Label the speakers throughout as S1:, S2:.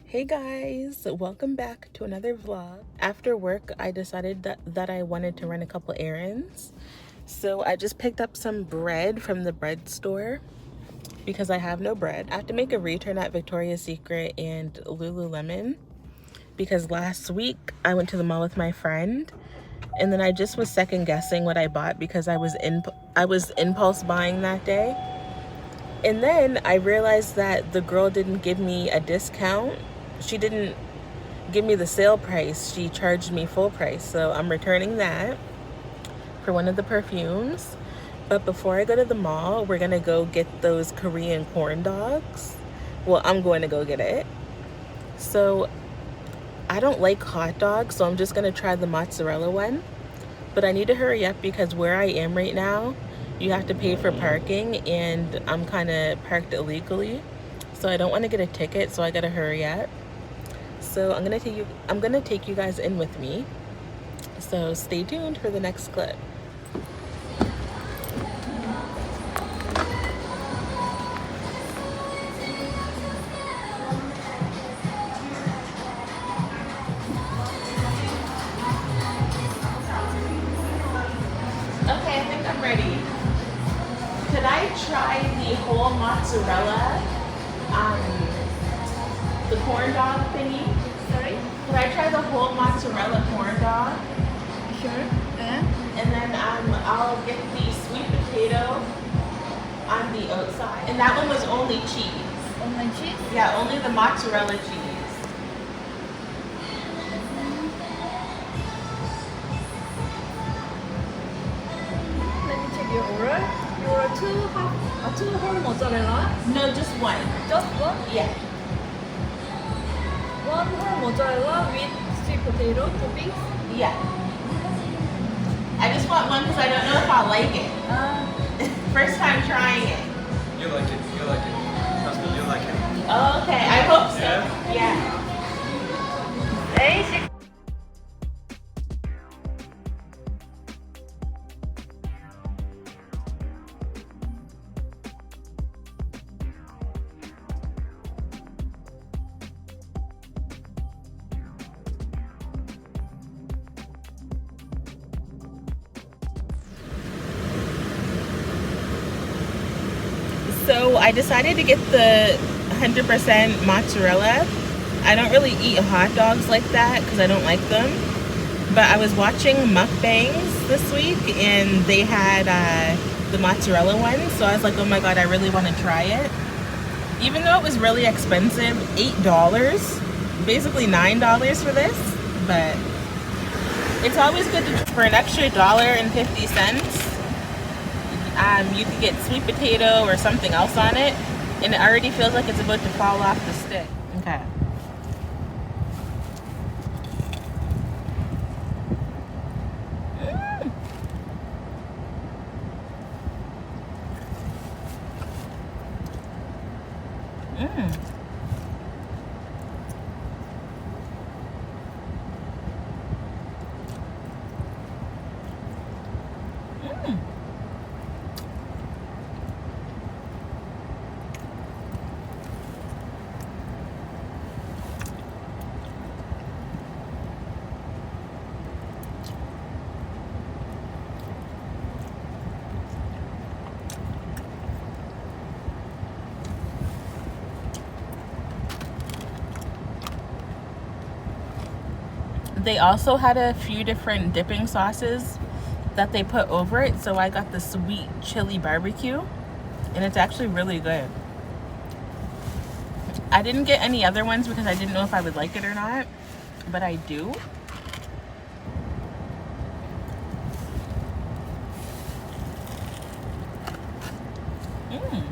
S1: Hey guys, welcome back to another vlog. After work, I decided that I wanted to run a couple errands. So I just picked up some bread from the bread store because I have no bread. I have to make a return at Victoria's Secret and Lululemon because last week I went to the mall with my friend and then I just was second guessing what I bought because I was impulse buying that day. And then I realized that the girl didn't give me a discount. She didn't give me the sale price. She charged me full price. So I'm returning that for one of the perfumes. But before I go to the mall, we're gonna go get those Korean corn dogs. Well, I'm going to go get it. So I don't like hot dogs, so I'm just gonna try the mozzarella one. But I need to hurry up because where I am right now, you have to pay for parking and I'm kind of parked illegally. So I don't want to get a ticket, so I gotta hurry up. So I'm gonna take you guys in with me. So stay tuned for the next clip. Okay, I think I'm ready. Could I try the whole mozzarella, the corn dog thingy?
S2: Sorry?
S1: Could I try the whole mozzarella corn dog?
S2: Sure.
S1: And then I'll get the sweet potato on the outside. And that one was only cheese.
S2: Only cheese?
S1: Yeah, only the mozzarella cheese.
S2: Let me check your order. Your two whole mozzarella.
S1: No, just one.
S2: Just one?
S1: Yeah.
S2: One whole mozzarella with sweet potato toppings.
S1: Yeah. I just want one because I don't know if I'll like it. First time trying it.
S3: You like it. You like it. Trust me, you like it.
S1: Oh, okay, I hope so. Yeah.
S2: Basic.
S1: So I decided to get the 100% mozzarella. I don't really eat hot dogs like that because I don't like them. But I was watching mukbangs this week and they had the mozzarella one. So I was like, oh my God, I really want to try it. Even though it was really expensive, $8, basically $9 for this. But it's always good to, for an extra $1.50. You could get sweet potato or something else on it, and it already feels like it's about to fall off the stick. Okay. Mmm. Mmm. They also had a few different dipping sauces that they put over it. So I got the sweet chili barbecue and it's actually really good. I didn't get any other ones because I didn't know if I would like it or not, but I do. Mmm.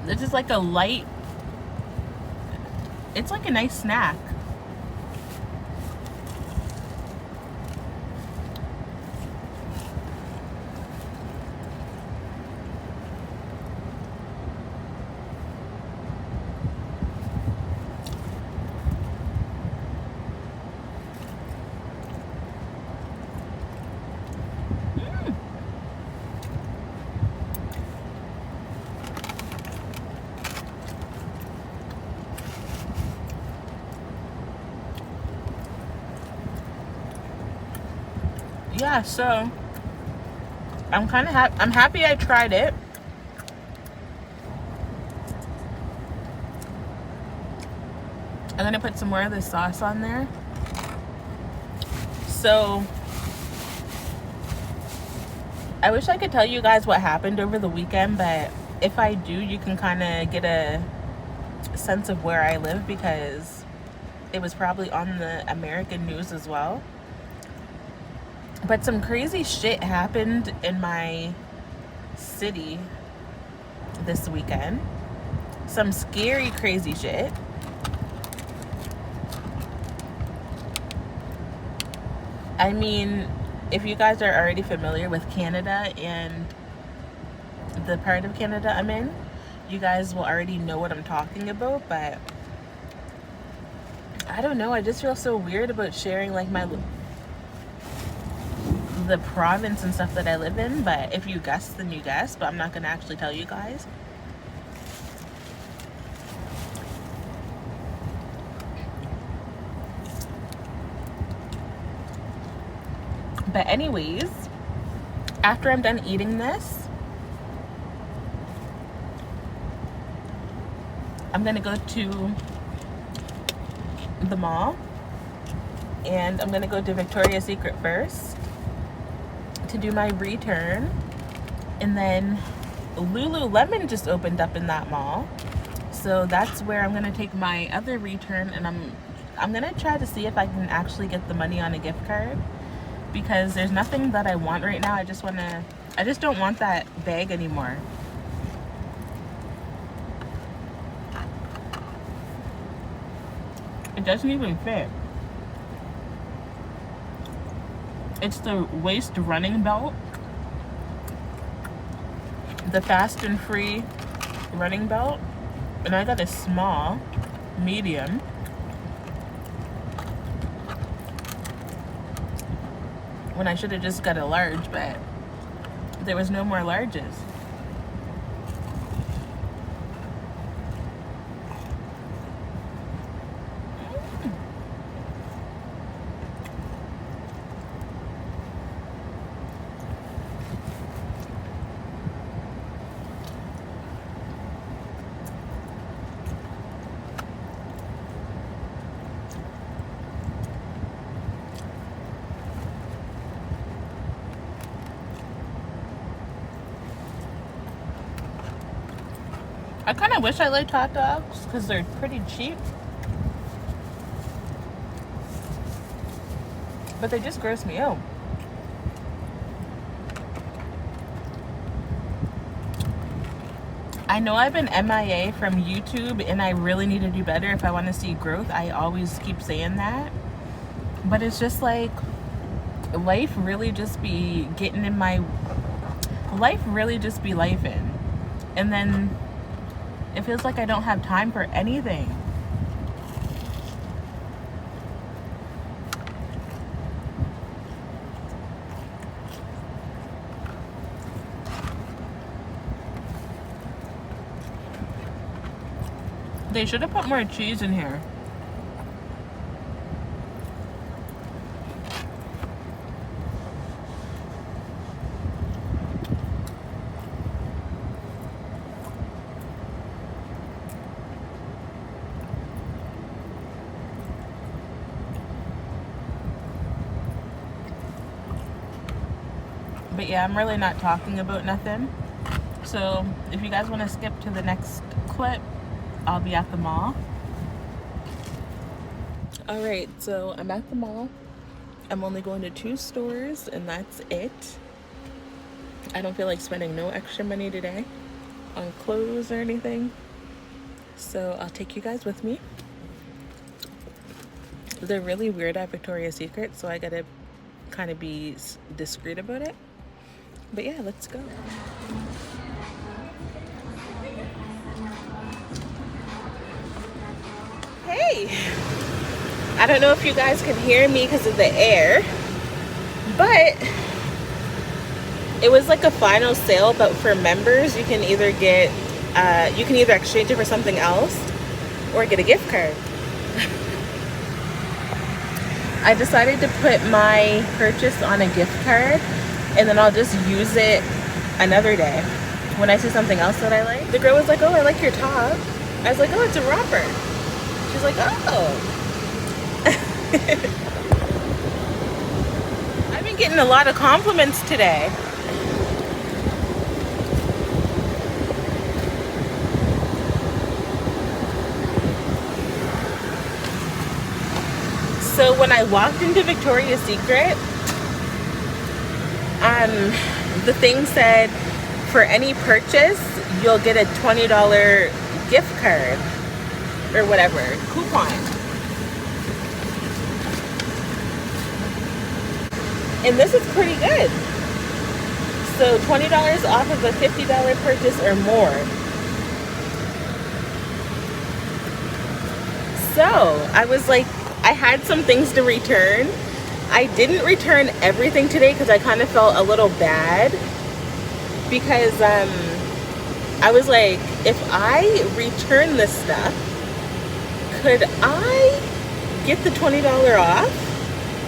S1: This is like a light, it's like a nice snack. yeah, so I'm kind of I'm happy I tried it. I'm gonna put some more of this sauce on there. So I wish I could tell you guys what happened over the weekend, but if I do, you can kind of get a sense of where I live, because it was probably on the American news as well. But some crazy shit happened in my city this weekend. Some scary, crazy shit. I mean, if you guys are already familiar with Canada and the part of Canada I'm in, you guys will already know what I'm talking about, but I don't know, I just feel so weird about sharing like the province and stuff that I live in. But if you guess, then you guess, but I'm not gonna actually tell you guys. But anyways, after I'm done eating this, I'm gonna go to the mall, and I'm gonna go to Victoria's Secret first to do my return. And then Lululemon just opened up in that mall, so that's where I'm gonna take my other return. And I'm gonna try to see if I can actually get the money on a gift card, because there's nothing that I want right now. I just don't want that bag anymore. It doesn't even fit. It's the waist running belt, the fast and free running belt, and I got a small, medium. When I should have just got a large, but there was no more larges. I kind of wish I liked hot dogs because they're pretty cheap, but they just gross me out. I know I've been MIA from YouTube, and I really need to do better if I want to see growth. I always keep saying that, but it's just like life really just be getting in my life really just be lifing, and then it feels like I don't have time for anything. They should have put more cheese in here. But yeah, I'm really not talking about nothing. So if you guys want to skip to the next clip, I'll be at the mall. All right, so I'm at the mall. I'm only going to 2 stores, and that's it. I don't feel like spending no extra money today on clothes or anything, so I'll take you guys with me. They're really weird at Victoria's Secret, so I gotta kind of be discreet about it. But yeah, let's go. Hey! I don't know if you guys can hear me because of the air, but it was like a final sale, but for members, you can either exchange it for something else or get a gift card. I decided to put my purchase on a gift card, and then I'll just use it another day when I see something else that I like. The girl was like, oh, I like your top. I was like, oh, it's a romper. She's like, oh. I've been getting a lot of compliments today. So when I walked into Victoria's Secret, the thing said, for any purchase, you'll get a $20 gift card or whatever, coupon. And this is pretty good. So $20 off of a $50 purchase or more. So I was like, I had some things to return. I didn't return everything today because I kind of felt a little bad, because I was like, if I return this stuff, could I get the $20 off?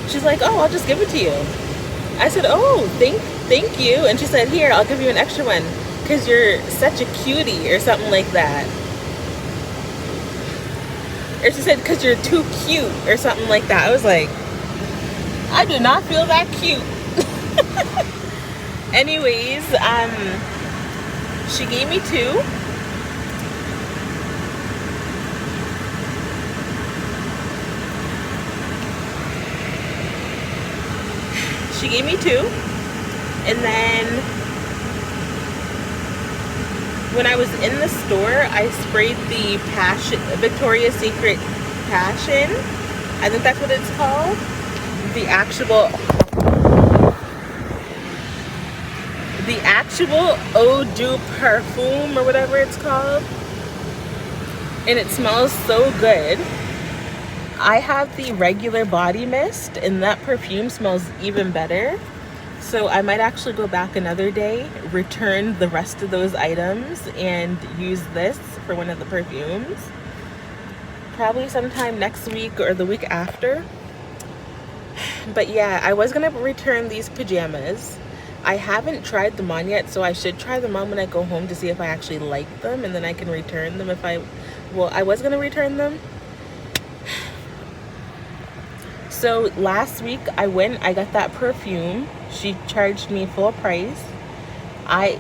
S1: She's like, oh, I'll just give it to you. I said, oh, thank you. And she said, here, I'll give you an extra one because you're such a cutie, or something like that. Or she said, because you're too cute, or something like that. I was like, I do not feel that cute. Anyways, she gave me two. She gave me two. And then when I was in the store, I sprayed the Passion, Victoria's Secret Passion. I think that's what it's called. The actual Eau de Parfum, or whatever it's called. And it smells so good. I have the regular body mist, and that perfume smells even better. So I might actually go back another day, return the rest of those items, and use this for one of the perfumes. Probably sometime next week or the week after. But yeah, I was gonna return these pajamas. I haven't tried them on yet, so I should try them on when I go home to see if I actually like them, and then I can return them if I was gonna return them. So last week I got that perfume. She charged me full price. I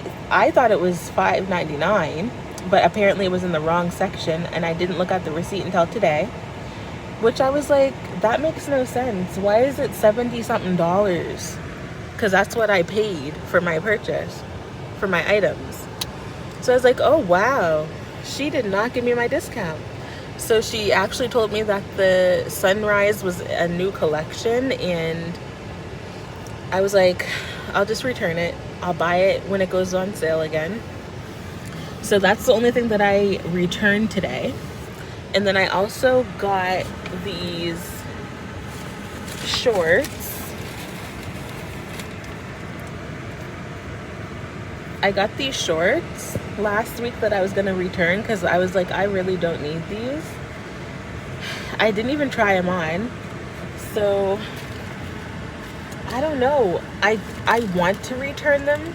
S1: thought it was $5.99, but apparently it was in the wrong section, and I didn't look at the receipt until today, which I was like, that makes no sense. Why is it $70-something? Because that's what I paid for my purchase, for my items. So I was like, oh wow, she did not give me my discount. So she actually told me that the Sunrise was a new collection, and I was like, I'll just return it. I'll buy it when it goes on sale again. So that's the only thing that I returned today. And then I also got these shorts. I got these shorts last week that I was gonna return because I was like, I really don't need these. I didn't even try them on. So I don't know. I want to return them,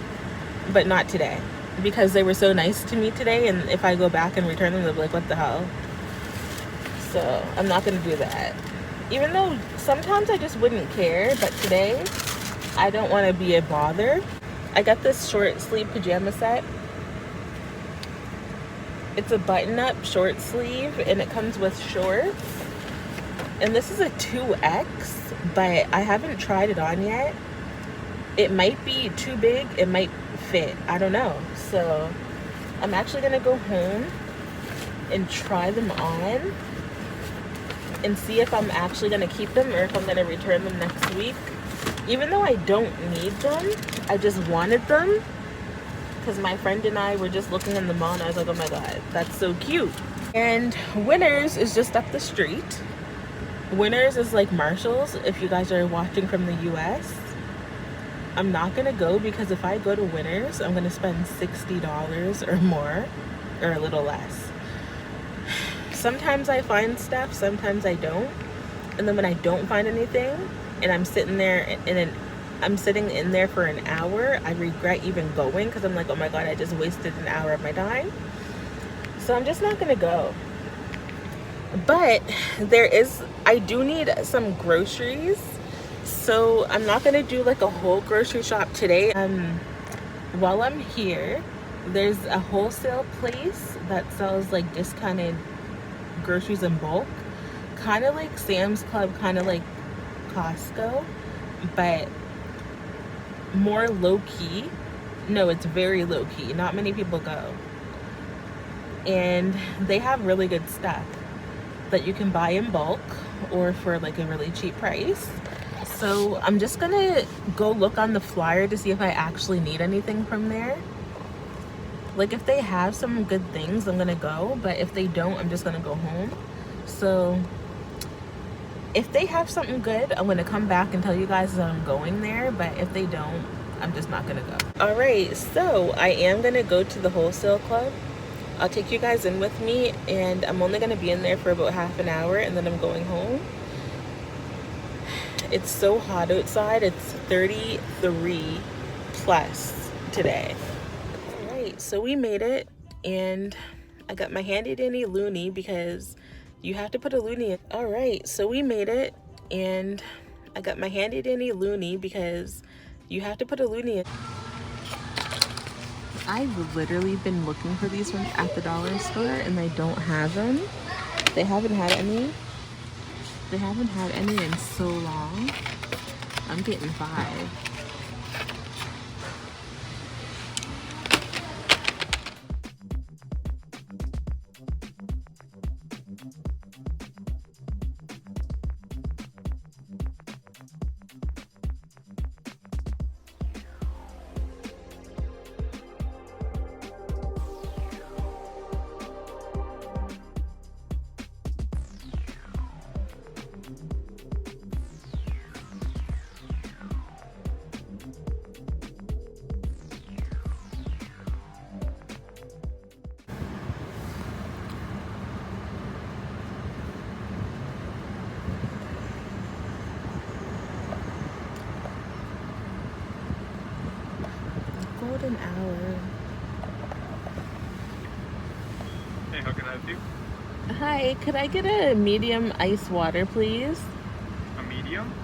S1: but not today, because they were so nice to me today, and if I go back and return them, they'll be like, what the hell? So I'm not gonna do that. Even though sometimes I just wouldn't care, but today I don't want to be a bother. I got this short sleeve pajama set. It's a button-up short sleeve, and it comes with shorts. And this is a 2X, but I haven't tried it on yet. It might be too big, it might fit, I don't know. So I'm actually gonna go home and try them on and see if I'm actually gonna keep them or if I'm gonna return them next week. Even though I don't need them, I just wanted them because my friend and I were just looking in the mall, and I was like, oh my god, that's so cute. And Winners is just up the street. Winners is like Marshall's if you guys are watching from the US. I'm not gonna go because if I go to Winners, I'm gonna spend $60 or more, or a little less. Sometimes I find stuff, sometimes I don't. and then when I don't find anything and I'm sitting there I'm sitting in there for an hour, I regret even going because I'm like, oh my god, I just wasted an hour of my time. So I'm just not gonna go. But I do need some groceries, so I'm not gonna do like a whole grocery shop today. While I'm here, there's a wholesale place that sells like discounted groceries in bulk, kind of like Sam's Club, kind of like Costco, but more low-key. No, it's very low-key. Not many people go. And they have really good stuff that you can buy in bulk or for like a really cheap price. So I'm just gonna go look on the flyer to see if I actually need anything from there. Like if they have some good things, I'm gonna go, but if they don't, I'm just gonna go home. So if they have something good, I'm gonna come back and tell you guys that I'm going there, but if they don't, I'm just not gonna go. All right, so I am gonna go to the wholesale club. I'll take you guys in with me, and I'm only gonna be in there for about half an hour, and then I'm going home. It's so hot outside. It's 33 plus today. All right, so we made it, and I got my handy dandy loonie because you have to put a loonie in. All right, so we made it, and I got my handy dandy loonie because you have to put a loonie in. I've literally been looking for these ones at the dollar store and they don't have them. They haven't had any. They haven't had any in so long. I'm getting 5. Golden hour.
S3: Hey, how can I help you?
S1: Hi, could I get a medium ice water, please?
S3: A medium?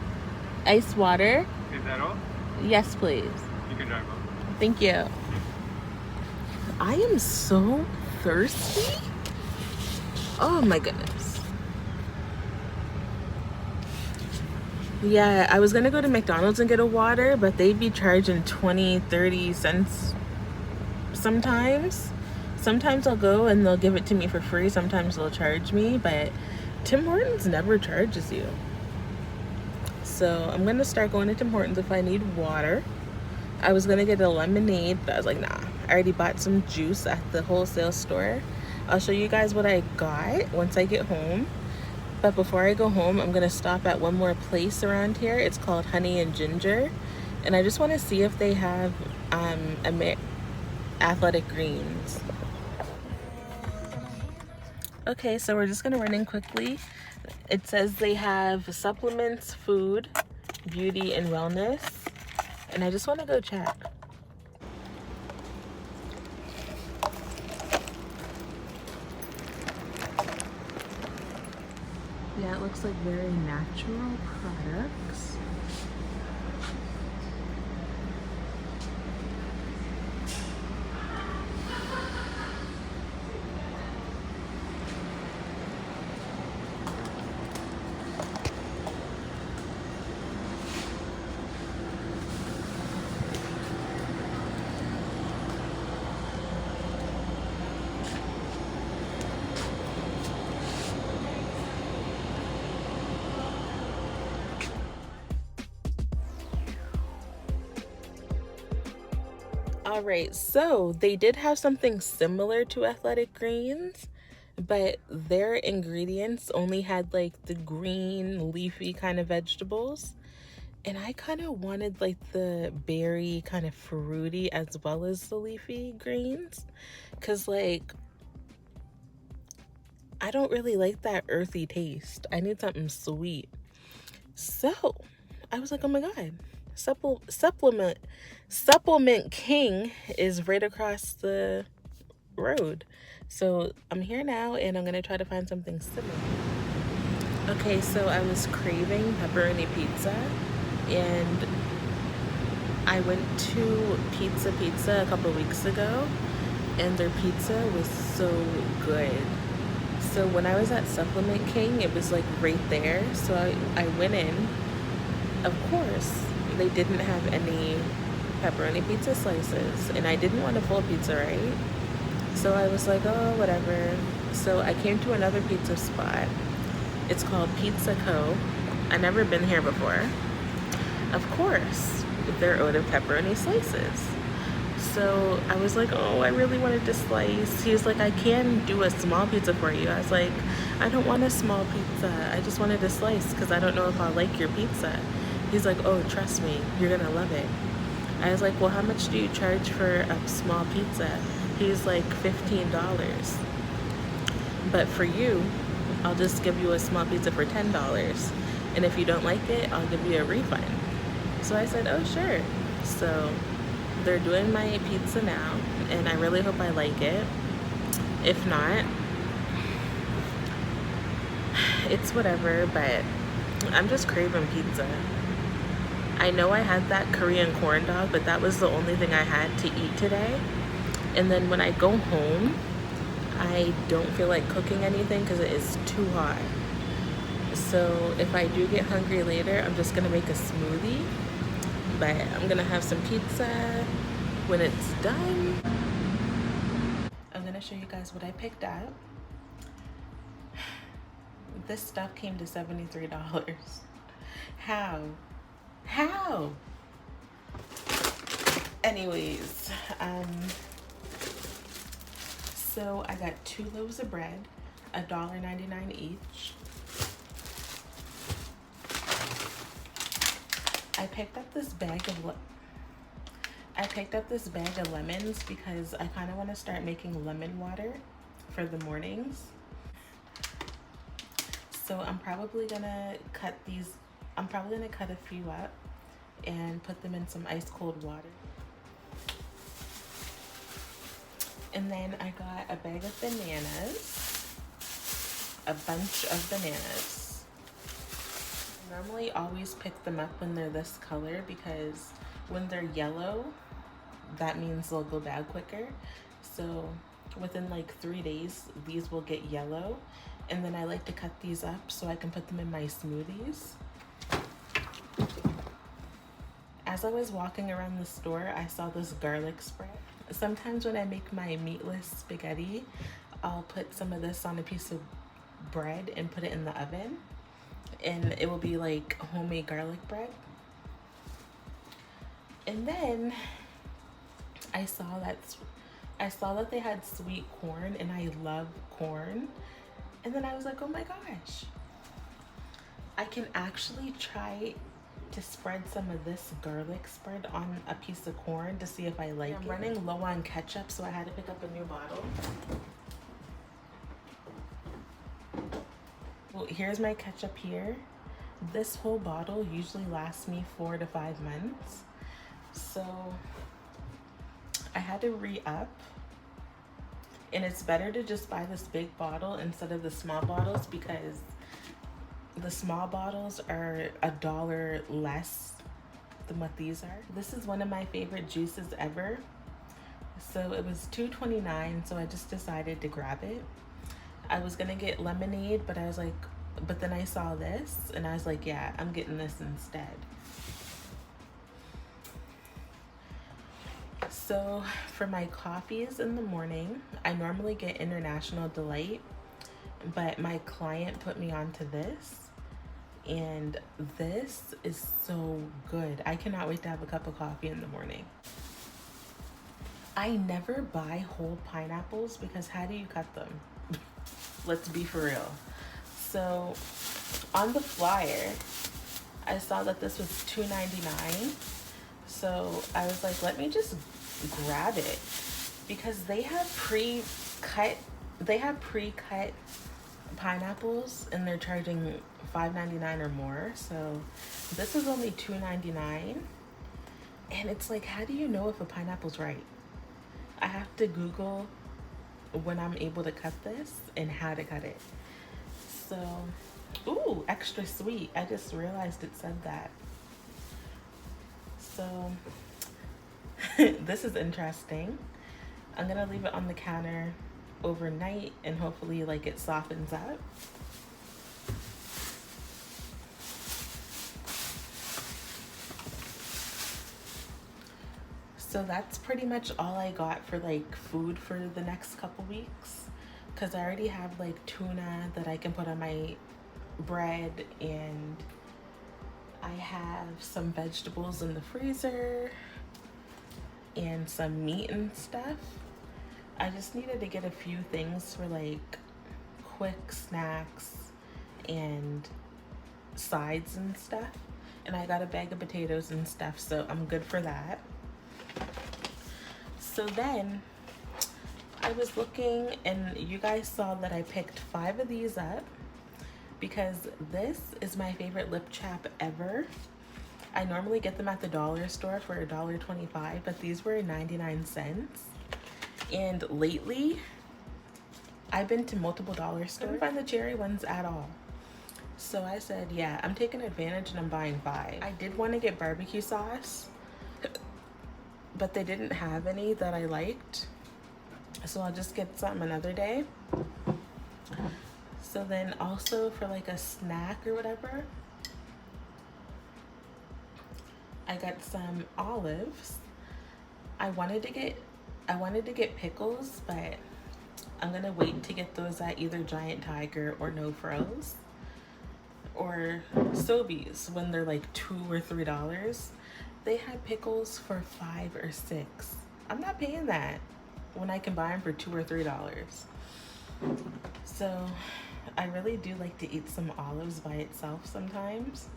S1: Ice water?
S3: Is that all?
S1: Yes, please.
S3: You can drive up.
S1: Thank you. I am so thirsty. Oh my goodness. Yeah, I was gonna go to McDonald's and get a water, but they'd be charging 20-30 cents sometimes. Sometimes I'll go and they'll give it to me for free. Sometimes they'll charge me, but Tim Hortons never charges you. So I'm gonna start going to Tim Hortons if I need water. I was gonna get a lemonade, but I was like, nah. I already bought some juice at the wholesale store. I'll show you guys what I got once I get home. But before I go home, I'm gonna stop at one more place around here. It's called Honey and Ginger. And I just wanna see if they have athletic greens. Okay, so we're just gonna run in quickly. It says they have supplements, food, beauty, and wellness. And I just wanna go check. Yeah, it looks like very natural products. All right, so they did have something similar to athletic greens, but their ingredients only had like the green leafy kind of vegetables. And I kind of wanted like the berry kind of fruity as well as the leafy greens. Cause like, I don't really like that earthy taste. I need something sweet. So I was like, oh my God, supplement king is right across the road. So I'm here now and I'm gonna try to find something similar. Okay, so I was craving pepperoni pizza and I went to Pizza a couple weeks ago and their pizza was so good. So when I was at Supplement King, it was like right there. So I went in. Of course, they didn't have any pepperoni pizza slices and I didn't want a full pizza, right? So I was like, oh, whatever. So I came to another pizza spot. It's called Pizza Co. I've never been here before. Of course, they're out of pepperoni slices. So I was like, oh, I really wanted to slice. He was like, I can do a small pizza for you. I was like, I don't want a small pizza. I just wanted to slice because I don't know if I'll like your pizza. He's like, oh, trust me, you're gonna love it. I was like, well, how much do you charge for a small pizza? He's like, $15. But for you, I'll just give you a small pizza for $10. And if you don't like it, I'll give you a refund. So I said, oh, sure. So they're doing my pizza now, and I really hope I like it. If not, it's whatever, but I'm just craving pizza. I know I had that Korean corn dog, but that was the only thing I had to eat today. And then when I go home, I don't feel like cooking anything because it is too hot. So if I do get hungry later, I'm just gonna make a smoothie. But I'm gonna have some pizza when it's done. I'm gonna show you guys what I picked up. This stuff came to $73. How? Anyways, so I got 2 loaves of bread, $1.99 each. I picked up this bag of lemons because I kind of want to start making lemon water for the mornings. So I'm probably gonna cut a few up and put them in some ice cold water. And then I got a bag of bananas, a bunch of bananas. I normally always pick them up when they're this color because when they're yellow, that means they'll go bad quicker. So within like 3 days, these will get yellow. And then I like to cut these up so I can put them in my smoothies. As I was walking around the store, I saw this garlic spread. Sometimes when I make my meatless spaghetti, I'll put some of this on a piece of bread and put it in the oven. And it will be like homemade garlic bread. And then I saw that they had sweet corn, and I love corn. And then I was like, oh my gosh, I can actually try to spread some of this garlic spread on a piece of corn to see if I like it. I'm running low on ketchup, so I had to pick up a new bottle. Well, here's my ketchup here. This whole bottle usually lasts me 4 to 5 months. So I had to re-up. And it's better to just buy this big bottle instead of the small bottles because the small bottles are $1 less than what these are. This is one of my favorite juices ever. So it was $2.29, so I just decided to grab it. I was gonna get lemonade, but I was like, but then I saw this and I was like, yeah, I'm getting this instead. So for my coffees in the morning, I normally get International Delight, but my client put me onto this, and this is so good. I cannot wait to have a cup of coffee in the morning. I never buy whole pineapples because how do you cut them? Let's be for real. So on the flyer, I saw that this was $2.99. So I was like, let me just grab it because they have pre-cut pineapples and they're charging $5.99 or more. So this is only $2.99. And it's like, how do you know if a pineapple's right? I have to Google when I'm able to cut this and how to cut it. So, ooh, extra sweet. I just realized it said that. So this is interesting. I'm gonna leave it on the counter overnight and hopefully like it softens up. So that's pretty much all I got for like food for the next couple weeks, because I already have like tuna that I can put on my bread, and I have some vegetables in the freezer and some meat and stuff. I just needed to get a few things for like quick snacks and sides and stuff, and I got a bag of potatoes and stuff, so I'm good for that. So then I was looking, and you guys saw that I picked 5 of these up because this is my favorite lip chap ever. I normally get them at the dollar store for $1.25, but these were 99 cents. And lately, I've been to multiple dollar stores. I couldn't find the cherry ones at all. So I said, yeah, I'm taking advantage and I'm buying 5. I did want to get barbecue sauce, but they didn't have any that I liked. So I'll just get some another day. So then also for like a snack or whatever, I got some olives. I wanted to get pickles, but I'm gonna wait to get those at either Giant Tiger or No Frills or Sobeys when they're like $2 or $3. They had pickles for $5 or $6. I'm not paying that when I can buy them for $2 or $3. So I really do like to eat some olives by itself sometimes,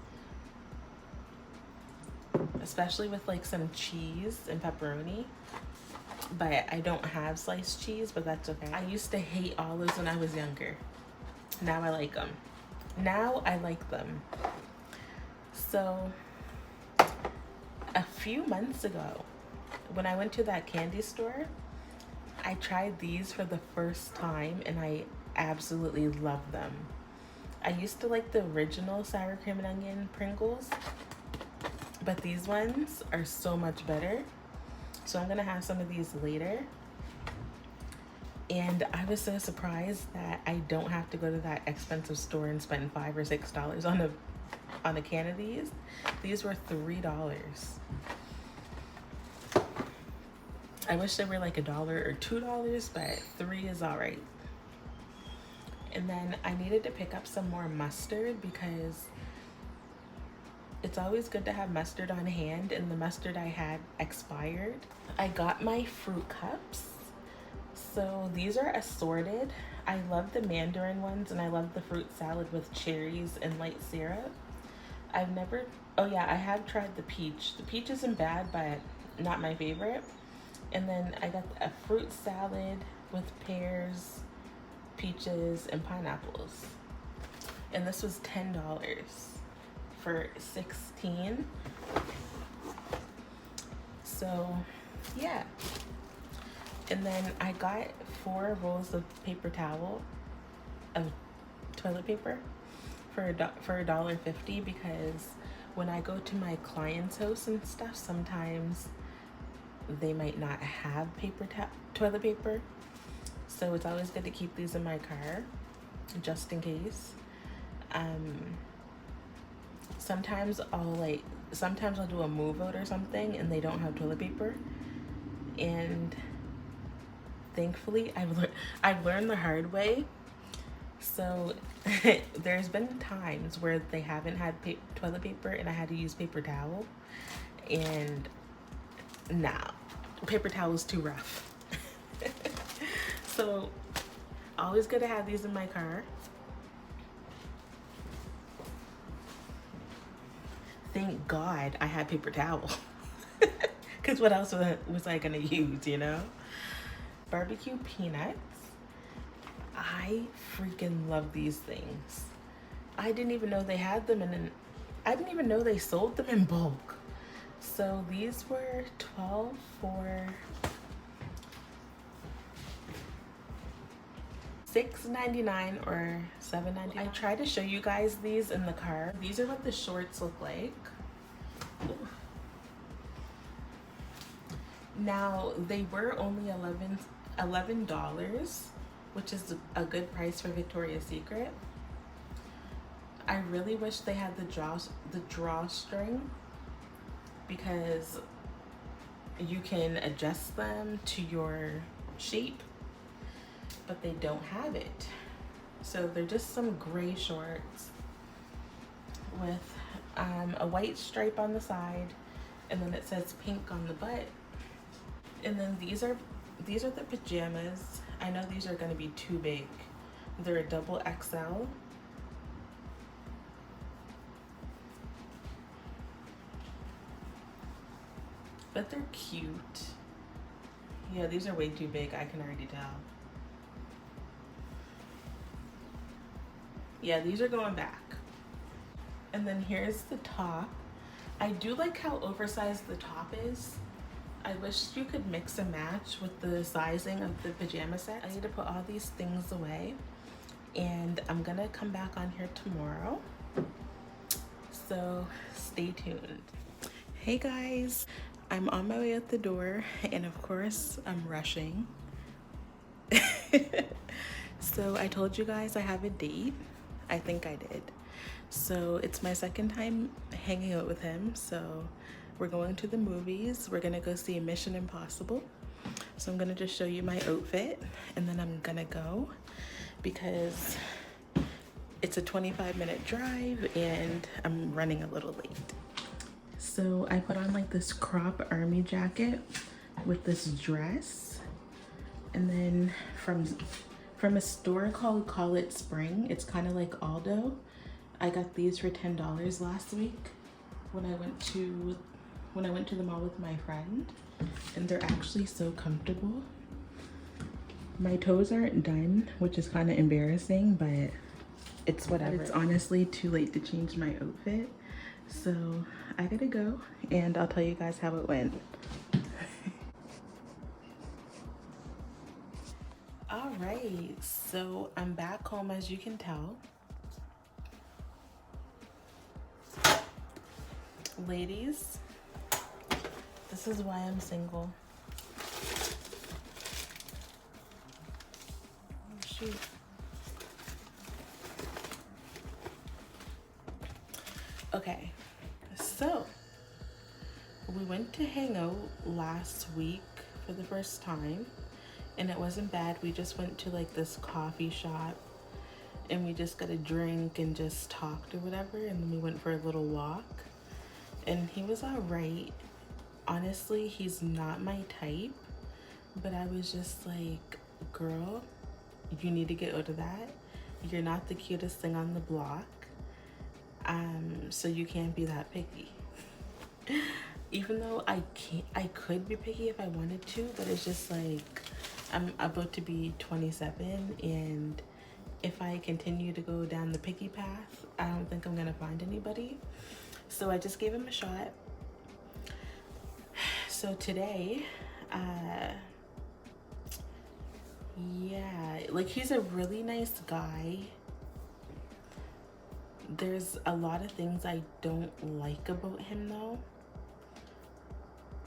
S1: especially with like some cheese and pepperoni. But I don't have sliced cheese, but that's okay. I used to hate olives when I was younger. Now I like them. So a few months ago, when I went to that candy store, I tried these for the first time and I absolutely love them. I used to like the original sour cream and onion Pringles, but these ones are so much better. So I'm gonna have some of these later. And I was so surprised that I don't have to go to that expensive store and spend $5 or $6 on a can of these. These were $3. I wish they were like $1 or $2, but $3 is all right. And then I needed to pick up some more mustard because it's always good to have mustard on hand, and the mustard I had expired. I got my fruit cups. So these are assorted. I love the mandarin ones, and I love the fruit salad with cherries and light syrup. Oh yeah, I have tried the peach. The peach isn't bad, but not my favorite. And then I got a fruit salad with pears, peaches, and pineapples. And this was $10 for 16. So yeah. And then I got 4 rolls of paper towel, of toilet paper for $1.50, because when I go to my client's house and stuff, sometimes they might not have toilet paper. So it's always good to keep these in my car, just in case. Sometimes I'll do a move out or something and they don't have toilet paper. And thankfully, I've learned the hard way. So there's been times where they haven't had toilet paper and I had to use paper towel. And nah, paper towel is too rough. So always good to have these in my car. Thank God I had paper towel. Because what else was I gonna use, you know? Barbecue peanuts. I freaking love these things. I didn't even know they had them I didn't even know they sold them in bulk. So these were 12 for $6.99 or $7.99. I tried to show you guys these in the car. These are what the shorts look like. Now they were only $11, which is a good price for Victoria's Secret. I really wish they had the drawstring, because you can adjust them to your shape, but they don't have it. So they're just some gray shorts with a white stripe on the side, and then it says pink on the butt. And then these are the pajamas. I know these are gonna be too big. They're a double XL. But they're cute. Yeah, these are way too big, I can already tell. Yeah, these are going back. And then here's the top. I do like how oversized the top is. I wish you could mix and match with the sizing of the pajama set. I need to put all these things away, and I'm gonna come back on here tomorrow. So stay tuned. Hey guys, I'm on my way out the door, and of course I'm rushing. So I told you guys I have a date. I think I did. So it's my second time hanging out with him. So we're going to the movies. We're gonna go see Mission Impossible. So I'm gonna just show you my outfit, and then I'm gonna go because it's a 25-minute drive and I'm running a little late. So I put on like this crop army jacket with this dress, and then from a store called Call It Spring, it's kind of like Aldo. I got these for $10 last week when I went to the mall with my friend, and they're actually so comfortable. My toes aren't done, which is kind of embarrassing, but it's whatever. It's honestly too late to change my outfit, so I gotta go, and I'll tell you guys how it went. All right, so I'm back home, as you can tell. Ladies, this is why I'm single. Oh, shoot. Okay, so we went to hang out last week for the first time, and it wasn't bad. We just went to like this coffee shop, and we just got a drink and just talked or whatever, and then we went for a little walk, and he was all right. Honestly, he's not my type, but I was just like, girl, you need to get out of that. You're not the cutest thing on the block, so you can't be that picky. Even though I could be picky if I wanted to, but it's just like, I'm about to be 27, and if I continue to go down the picky path, I don't think I'm gonna find anybody. So I just gave him a shot. So today, yeah, like, he's a really nice guy. There's a lot of things I don't like about him though.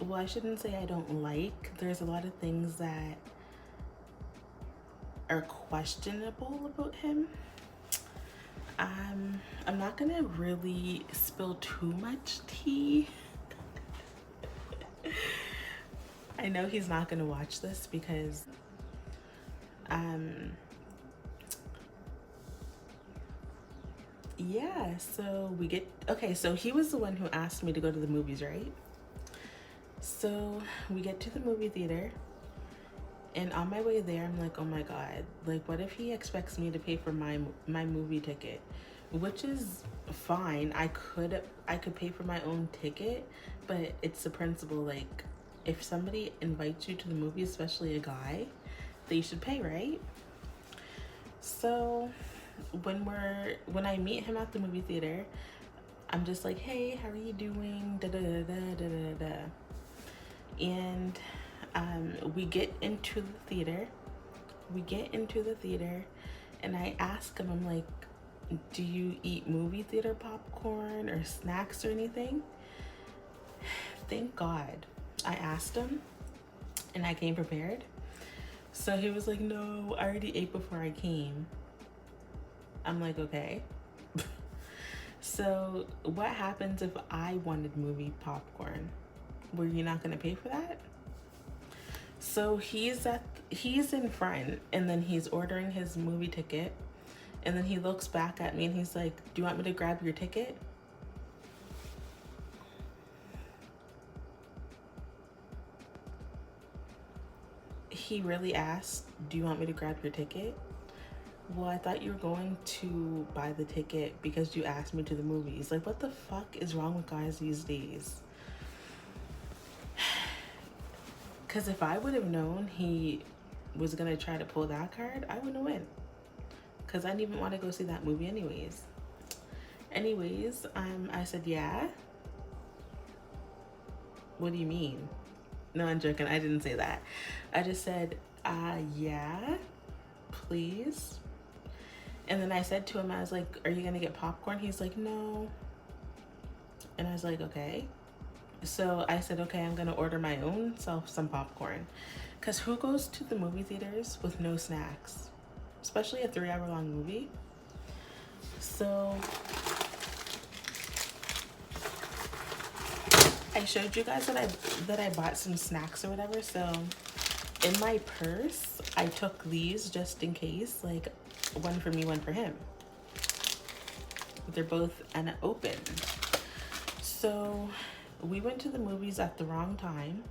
S1: Well, I shouldn't say I don't like. There's a lot of things that are questionable about him. I'm not gonna really spill too much tea. I know he's not gonna watch this because yeah, so so he was the one who asked me to go to the movies, right? So we get to the movie theater, and on my way there, I'm like, oh my God, like, what if he expects me to pay for my movie ticket? Which is fine. I could pay for my own ticket, but it's the principle, like, if somebody invites you to the movie, especially a guy, they should pay, right? So when I meet him at the movie theater, I'm just like, hey, how are you doing? Da da da da da da da. And we get into the theater. And I ask him, I'm like, do you eat movie theater popcorn or snacks or anything? Thank God I asked him and I came prepared. So he was like, no, I already ate before I came. I'm like, okay. So what happens if I wanted movie popcorn? Were you not gonna pay for that? So he's in front, and then he's ordering his movie ticket, and then he looks back at me and he's like, do you want me to grab your ticket? He really asked, do you want me to grab your ticket? Well, I thought you were going to buy the ticket because you asked me to the movies. Like, what the fuck is wrong with guys these days? Because if I would have known he was going to try to pull that card, I wouldn't have went. Because I didn't even want to go see that movie anyways. I said, yeah. What do you mean? No, I'm joking. I didn't say that. I just said, yeah, please. And then I said to him, I was like, are you going to get popcorn? He's like, no. And I was like, okay. So I said, okay, I'm going to order my own self some popcorn. Because who goes to the movie theaters with no snacks? Especially a 3-hour-long movie. So I showed you guys that I bought some snacks or whatever. So in my purse, I took these just in case, like one for me, one for him. They're both unopened. So we went to the movies at the wrong time.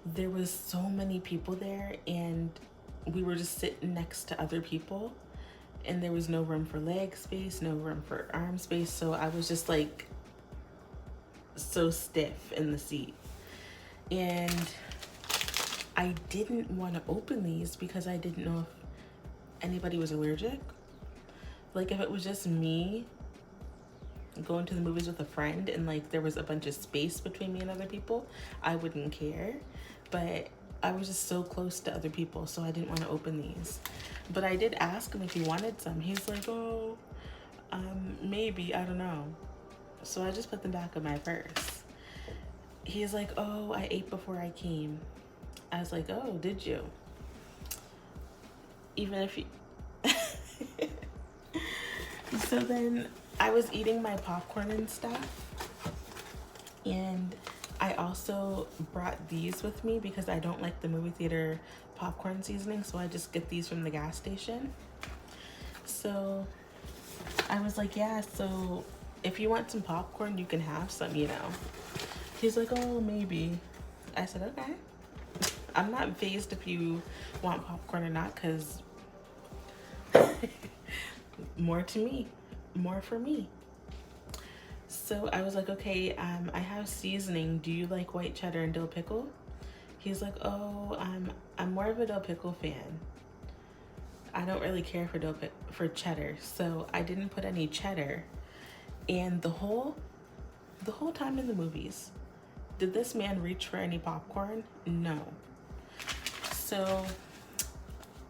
S1: There was so many people there, and we were just sitting next to other people, and there was no room for leg space, no room for arm space. So I was just like so stiff in the seat. And I didn't want to open these because I didn't know if anybody was allergic. Like, if it was just me going to the movies with a friend and like there was a bunch of space between me and other people, I wouldn't care. But I was just so close to other people, so I didn't want to open these. But I did ask him if he wanted some. He's like, oh, maybe, I don't know. So I just put them back in my purse. He's like, oh, I ate before I came. I was like, oh, did you? Even if you... So then I was eating my popcorn and stuff. And I also brought these with me because I don't like the movie theater popcorn seasoning. So I just get these from the gas station. So I was like, yeah, so if you want some popcorn, you can have some, you know. He's like, oh, maybe. I said, okay. I'm not fazed if you want popcorn or not, because more to me, more for me. So I was like, okay, I have seasoning. Do you like white cheddar and dill pickle? He's like, oh, I'm more of a dill pickle fan. I don't really care for cheddar, so I didn't put any cheddar. And the whole time in the movies, did this man reach for any popcorn? No. So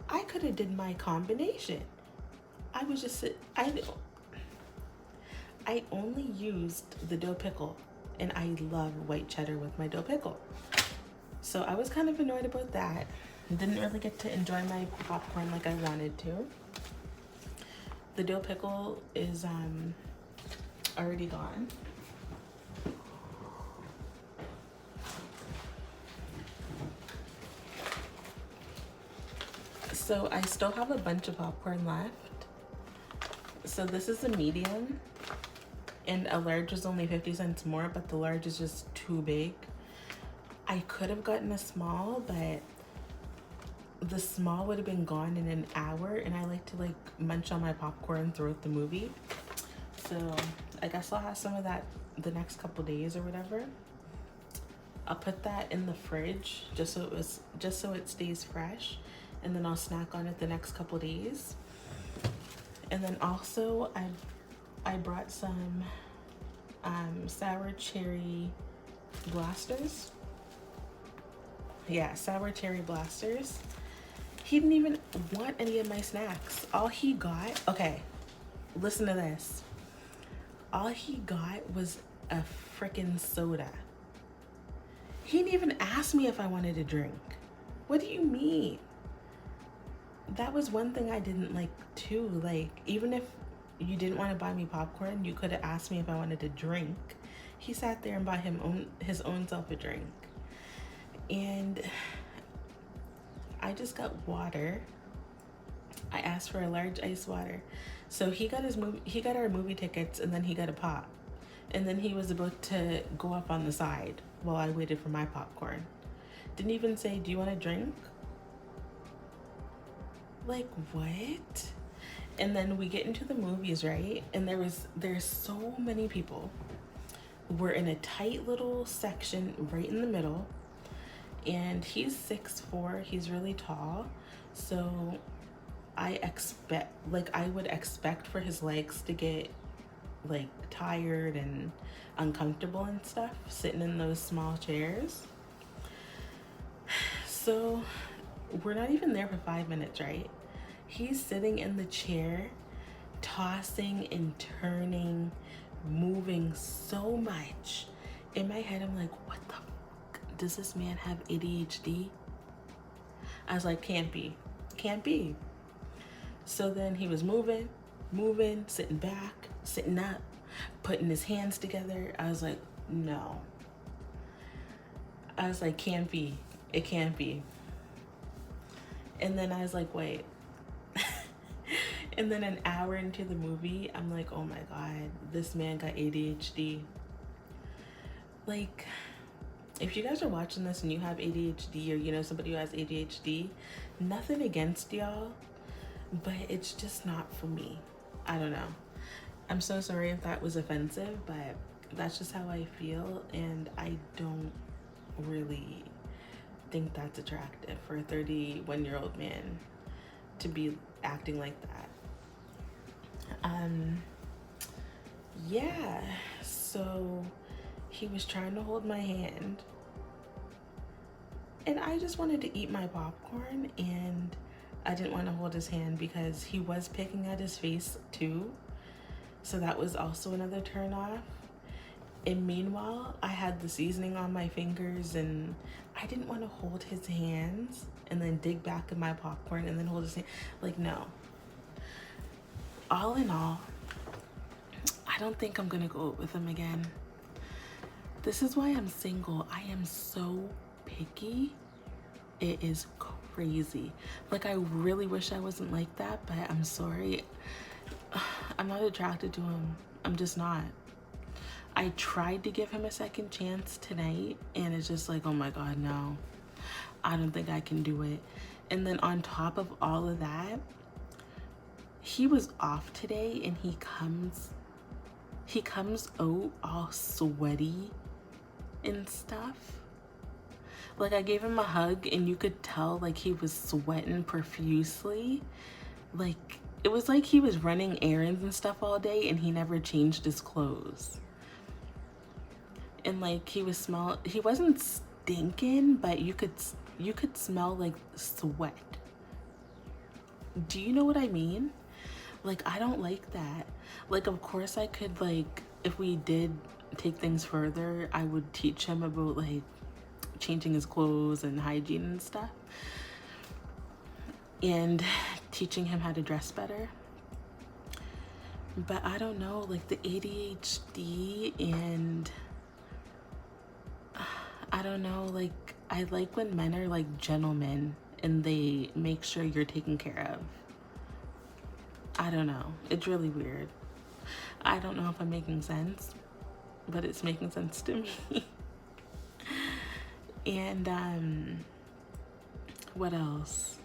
S1: I could have did my combination. I was just I only used the dill pickle, and I love white cheddar with my dill pickle. So I was kind of annoyed about that. Didn't really get to enjoy my popcorn like I wanted to. The dill pickle is already gone. So I still have a bunch of popcorn left. So this is a medium, and a large is only 50 cents more, but the large is just too big. I could have gotten a small, but the small would have been gone in an hour, and I like to like munch on my popcorn throughout the movie. So I guess I'll have some of that the next couple days or whatever. I'll put that in the fridge just so it stays fresh, and then I'll snack on it the next couple days. And then also I brought some sour cherry blasters. Yeah, sour cherry blasters. He didn't even want any of my snacks. All he got, okay, listen to this. All he got was a freaking soda. He didn't even ask me if I wanted a drink. What do you mean? That was one thing I didn't like too. Like, even if you didn't want to buy me popcorn, you could have asked me if I wanted a drink. He sat there and bought his own self a drink. And I just got water. I asked for a large ice water. So he got our movie tickets, and then he got a pop. And then he was about to go up on the side while I waited for my popcorn. Didn't even say, "Do you want a drink?" Like, what? And then we get into the movies, right? And there's so many people. We're in a tight little section right in the middle. And he's 6'4", he's really tall. So I would expect for his legs to get like tired and uncomfortable and stuff sitting in those small chairs. So we're not even there for 5 minutes, right? He's sitting in the chair, tossing and turning, moving so much. In my head, I'm like, what the fuck? Does this man have ADHD? I was like, can't be. So then he was moving, sitting back, sitting up, putting his hands together. I was like, no. I was like, can't be. It can't be. And then I was like, wait. And then an hour into the movie, I'm like, oh my God, this man got ADHD. Like, if you guys are watching this and you have ADHD, or you know somebody who has ADHD, nothing against y'all, but it's just not for me. I don't know. I'm so sorry if that was offensive, but that's just how I feel, and I don't really think that's attractive for a 31-year-old man to be acting like that. Yeah, so he was trying to hold my hand, and I just wanted to eat my popcorn, and I didn't want to hold his hand because he was picking at his face too. So that was also another turn off. And meanwhile, I had the seasoning on my fingers, and I didn't want to hold his hands and then dig back in my popcorn and then hold his hand. Like, no. All in all, I don't think I'm gonna go with him again. This is why I'm single. I am so picky. It is crazy. Like, I really wish I wasn't like that, but I'm sorry. I'm not attracted to him. I'm just not. I tried to give him a second chance tonight, and it's just like, oh my God, no. I don't think I can do it. And then on top of all of that, he was off today, and he comes out all sweaty and stuff. Like, I gave him a hug, and you could tell like he was sweating profusely. Like, it was like he was running errands and stuff all day, and he never changed his clothes. And like, he wasn't stinking, but you could smell like sweat. Do you know what I mean? Like, I don't like that. Like, of course I could, like, if we did take things further, I would teach him about like changing his clothes and hygiene and stuff, and teaching him how to dress better. But I don't know, like the ADHD, and I don't know, like, I like when men are like gentlemen and they make sure you're taken care of. I don't know, it's really weird. I don't know if I'm making sense, but it's making sense to me. And what else?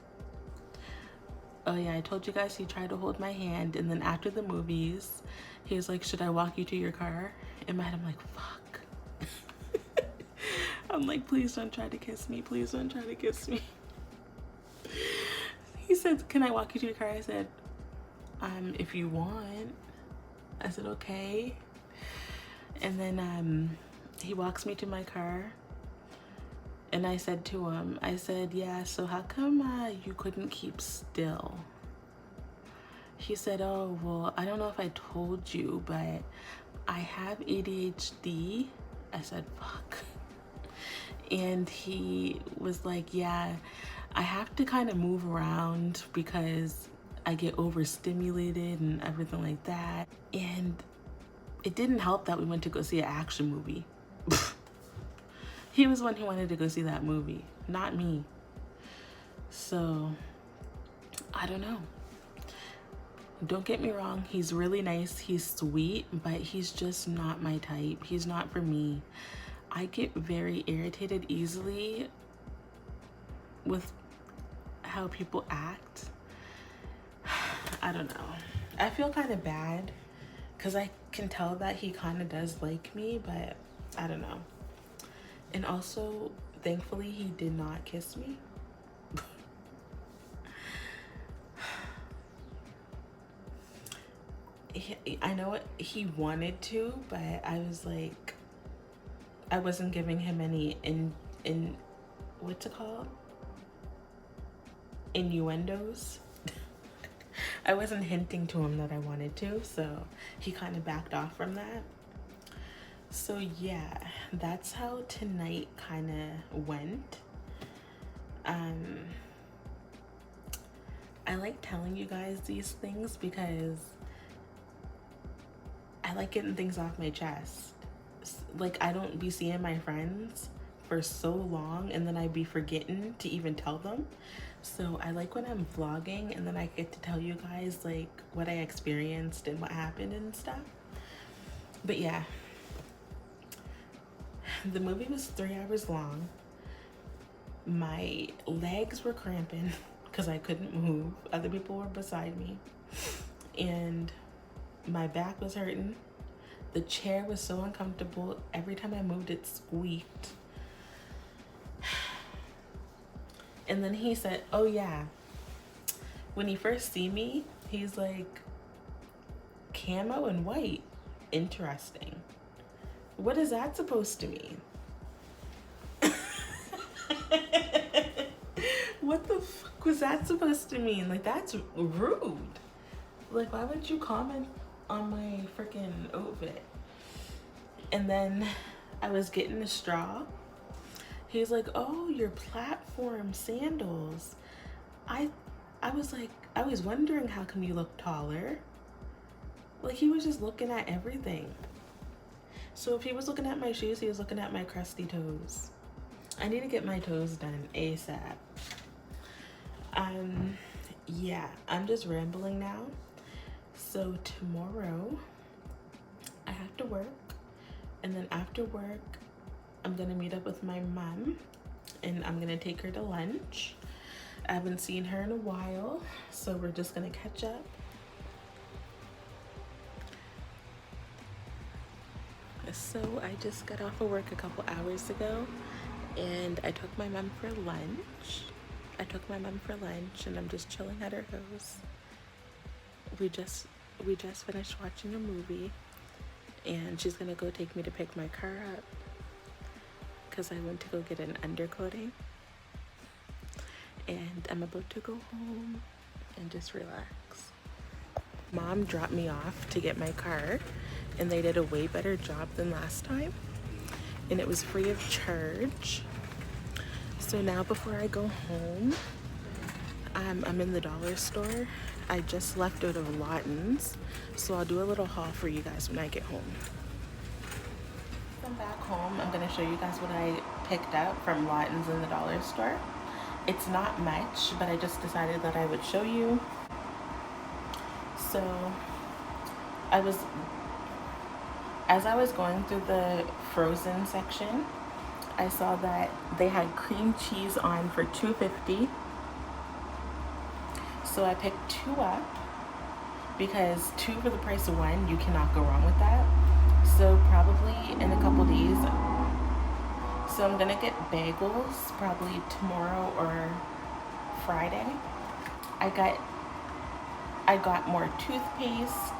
S1: Oh yeah, I told you guys he tried to hold my hand, and then after the movies, he was like, should I walk you to your car? In my head, I'm like, fuck. I'm like, please don't try to kiss me. Please don't try to kiss me. He said, can I walk you to your car? I said, if you want. I said, okay. And then he walks me to my car. And I said to him, I said, yeah, so how come you couldn't keep still? He said, oh, well, I don't know if I told you, but I have ADHD. I said, fuck. And he was like, yeah, I have to kind of move around because I get overstimulated and everything like that. And it didn't help that we went to go see an action movie. He was the one who wanted to go see that movie, not me. So, I don't know. Don't get me wrong, he's really nice, he's sweet, but he's just not my type. He's not for me. I get very irritated easily with how people act. I don't know. I feel kind of bad because I can tell that he kind of does like me, but I don't know. And also, thankfully, he did not kiss me. I know he wanted to, but I was like, I wasn't giving him any what's it called? Innuendos. I wasn't hinting to him that I wanted to, so he kind of backed off from that. So yeah, that's how tonight kind of went. I like telling you guys these things because I like getting things off my chest. Like, I don't be seeing my friends for so long and then I'd be forgetting to even tell them. So I like when I'm vlogging and then I get to tell you guys like what I experienced and what happened and stuff. But yeah, the movie was 3 hours long. My legs were cramping because I couldn't move. Other people were beside me. And my back was hurting. The chair was so uncomfortable. Every time I moved, it squeaked. And then he said, oh yeah, when he first see me, he's like, camo and white, interesting. What is that supposed to mean? What the fuck was that supposed to mean? Like, that's rude. Like, why would you comment on my freaking outfit? And then I was getting a straw. He's like, oh, your platform sandals. I was like, I was wondering how come you look taller. Like, he was just looking at everything. So if he was looking at my shoes, he was looking at my crusty toes. I need to get my toes done ASAP. Yeah, I'm just rambling now. So tomorrow I have to work, and then after work I'm gonna meet up with my mom and I'm gonna take her to lunch. I haven't seen her in a while, so we're just gonna catch up. So I just got off of work a couple hours ago and I took my mom for lunch. And I'm just chilling at her house. We just finished watching a movie and she's gonna go take me to pick my car up because I went to go get an undercoating. And I'm about to go home and just relax. Mom dropped me off to get my car and they did a way better job than last time. And it was free of charge. So now before I go home, I'm in the dollar store. I just left out of Lawton's, so I'll do a little haul for you guys when I get home. I'm back home. I'm gonna show you guys what I picked up from Lawton's in the dollar store. It's not much, but I just decided that I would show you. So as I was going through the frozen section, I saw that they had cream cheese on for $2.50. So I picked 2 up because 2 for the price of 1, you cannot go wrong with that. So probably in a couple days, so I'm gonna get bagels probably tomorrow or Friday. I got more toothpaste.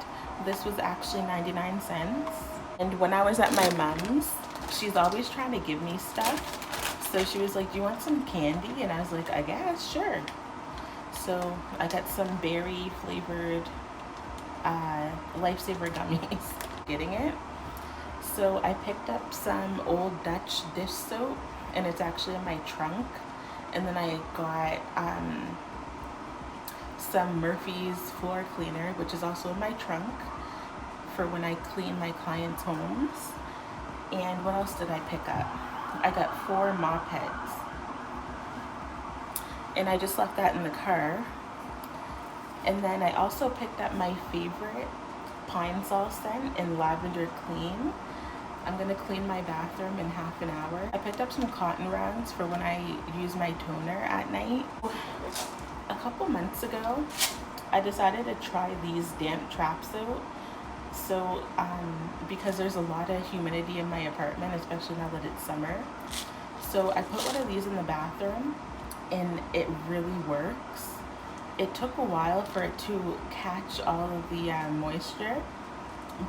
S1: This was actually 99 cents. And when I was at my mom's, she's always trying to give me stuff. So she was like, do you want some candy? And I was like, I guess, sure. So I got some berry flavored Lifesaver gummies. Getting it. So I picked up some Old Dutch dish soap, and it's actually in my trunk. And then I got some Murphy's floor cleaner, which is also in my trunk for when I clean my clients' homes. And what else did I pick up? I got 4 mop heads. And I just left that in the car. And then I also picked up my favorite Pine Sol scent in Lavender Clean. I'm gonna clean my bathroom in half an hour. I picked up some cotton rounds for when I use my toner at night. A couple months ago, I decided to try these damp trap soap. So, because there's a lot of humidity in my apartment, especially now that it's summer. So I put one of these in the bathroom, and it really works. It took a while for it to catch all of the moisture,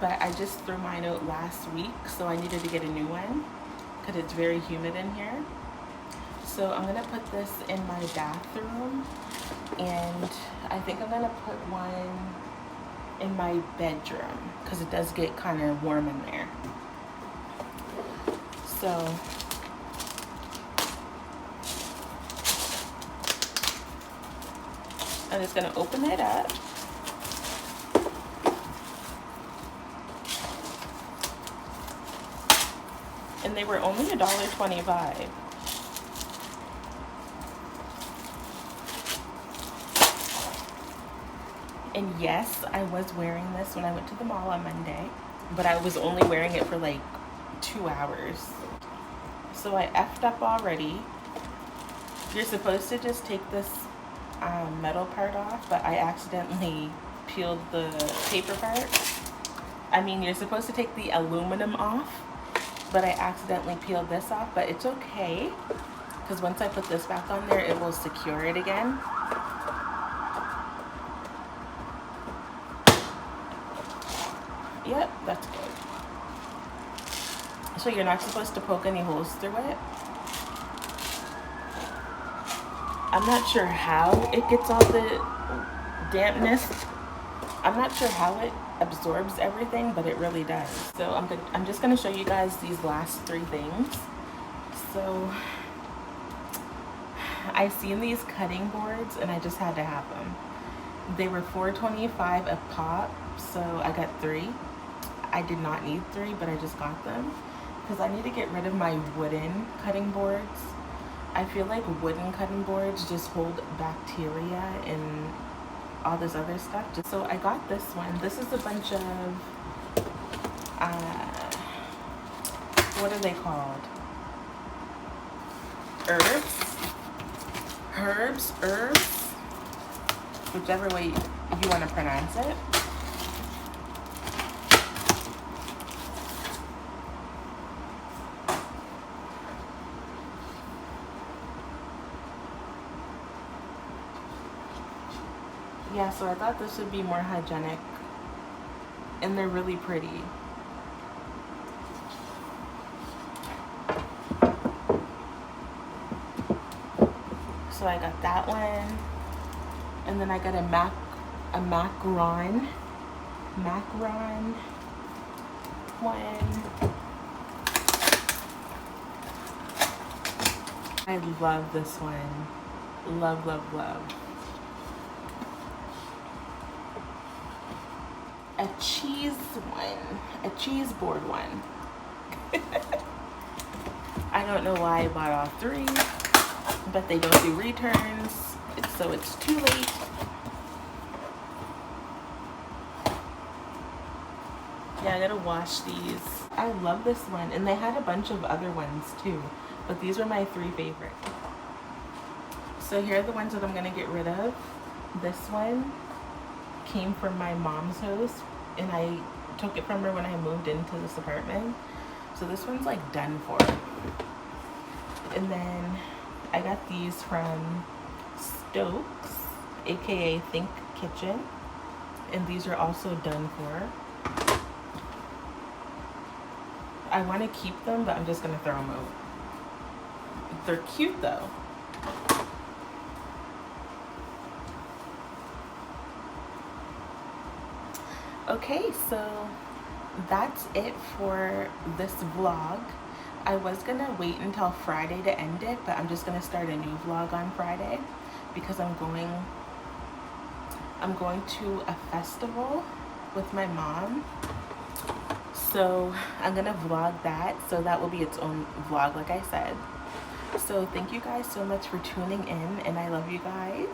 S1: but I just threw mine out last week, so I needed to get a new one because it's very humid in here. So I'm gonna put this in my bathroom, and I think I'm gonna put one in my bedroom because it does get kind of warm in there. So I'm just gonna open it up. And they were only $1.25. And yes, I was wearing this when I went to the mall on Monday, but I was only wearing it for like 2 hours. So I effed up already. You're supposed to just take this metal part off, but I accidentally peeled the paper part. I mean, you're supposed to take the aluminum off, but I accidentally peeled this off, but it's okay because once I put this back on there, it will secure it again. Yep, that's good. So you're not supposed to poke any holes through it. I'm not sure how it gets all the dampness. I'm not sure how it absorbs everything, but it really does. So I'm just gonna show you guys these last 3 things. So I seen these cutting boards and I just had to have them. They were $4.25 a pop, so I got 3. I did not need 3, but I just got them because I need to get rid of my wooden cutting boards. I feel like wooden cutting boards just hold bacteria and all this other stuff. So I got this one. This is a bunch of, what are they called? Herbs, whichever way you want to pronounce it. Yeah, so I thought this would be more hygienic, and they're really pretty. So I got that one, and then I got a macaron one. I love this one. Love, love, love. A cheese one, a cheese board one. I don't know why I bought all 3, but they don't do returns, so it's too late. Yeah, I gotta wash these. I love this one, and they had a bunch of other ones too, but these were my 3 favorite. So here are the ones that I'm gonna get rid of. This one came from my mom's house, and I took it from her when I moved into this apartment. So this one's like done for. And then I got these from Stokes, aka Think Kitchen, and these are also done for. I want to keep them, but I'm just gonna throw them out. They're cute though. Okay, so that's it for this vlog. I was gonna wait until Friday to end it, but I'm just gonna start a new vlog on Friday because I'm going to a festival with my mom. So I'm gonna vlog that, so that will be its own vlog, like I said. So thank you guys so much for tuning in, and I love you guys.